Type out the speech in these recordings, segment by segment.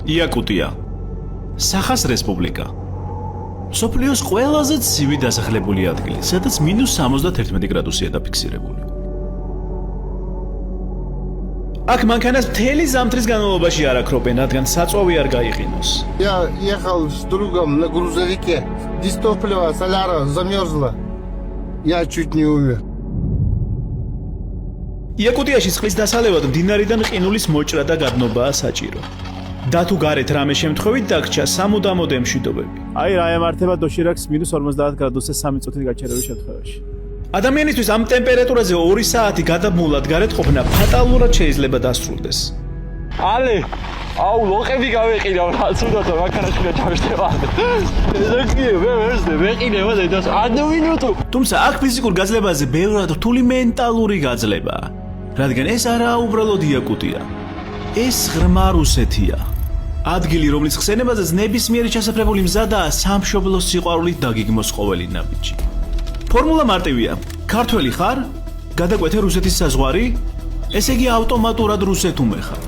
იაკუტია. სახას რესპუბლიკა. სოფლიოს ყველაზე ცივი დასახლებული ადგილი, სადაც -71 გრადუსია დაფიქსირებული. აქ მანქანას მთელი ზამთრის განმავლობაში არ აქრობენ, რადგან საწვავი არ გაიყინოს. Я ехал с другом на грузовике. Здесь топливо, соляра замерзла. Я чуть не умер. იაკუტიაში წყლის დასალევად მდინარიდან ყინულის მოჭრა და გადნობაა საჭირო. და თუ გარეთ რამე შემთხვევით დაგჭა სამუდამოდ ემშვიდობები. აი რა ემართება დოშირაკს -50 გრადუსზე 3 წუთით გაჩერების შემთხვევაში. ადამიანისთვის ამ ტემპერატურაზე 2 საათი გადამულად გარეთ ყოფნა ფატალურად შეიძლება დასრულდეს. Ale, au, loqebi gaveqirav რა ცუდათა მანქანაში და ჩავშტება. ზოგიე, ვეყიდება ზედას 10 მინუტო. თუმცა აქ ფიზიკურ გაძლებაზე ბევრად რთული მენტალური გაძლება, რადგან ეს არაა უბრალოდ იაკუტია. ეს ღრმა რუსეთია. ადგილი, რომლის ხსენებაზეც ნებისმიერი ჩასაფრებული მზადაა სამშობლოს სიყვარულით დაგიგმოს ყოველი ნაბიჯი. ფორმულა მარტივია. ქართველი ხარ? გადაკვეთე რუსეთის საზღვარი? ესე იგი ავტომატურად რუსეთუმე ხარ.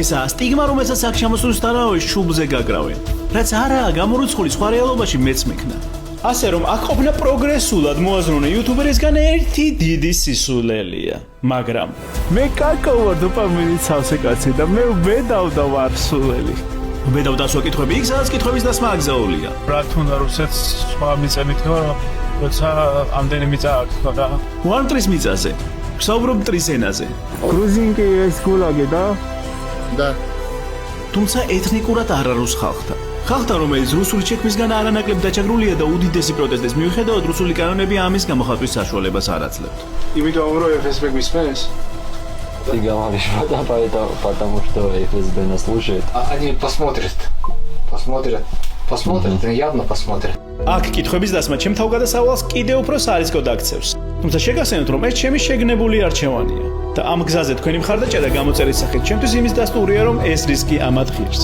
ესაა სტიგმა, რომელსაც აქ შემოსვლის თანავე შუბლზე გაკრავენ. რაც არაა გამორიცხული სხვა რეალობაში მეც მექნა. ასე რომ აქ ყოფნა პროგრესულად მოაზროვნე იუთუბერისგან ერთი დიდი სისულელია, მაგრამ მე კაკო ვარ დოპამინის სავსე კაცი და მე ვბედავდა ვარ სულელი. ვბედავდა სხვა კითხვები იქ, სადაც კითხების დასმა აკრძალულია. რა თუნდა რუსეთს სხვა მიწა მითქვა, როცა ამდენი მიწა აქვს და უარმტრის მიწაზე, ვსაუბრობ მტრის ენაზე. გრუზინკი ეს გულაგე და Да. თუმცა ეთნიკურად არარუს ხალხთა. ხალხთა, რომელიც რუსული შექმნისგან არანაკლებ დაჩაგრულია და უდიდესი პროტესტის მიუხედავად რუსული კანონები ამის გამოხატვის საშუალებას არ აძლევთ. იმიტომ რომ FSB გვისმენს. Ты говоришь, потому что ФСБ нас слушает. Они посмотрят, явно посмотрят. აქ კითხების დასმა ჩემ თავგადასავალს კიდევ უფრო სარისკოდ აქცევს. თუმცა შეგახსენოთ, რომ ეს ჩემი შეგნებული არჩევანია და ამ გზაზე თქვენი მხარდაჭერა გამოწერის სახით ჩემთვის იმის დასტურია, რომ ეს რისკი ამად ღირს.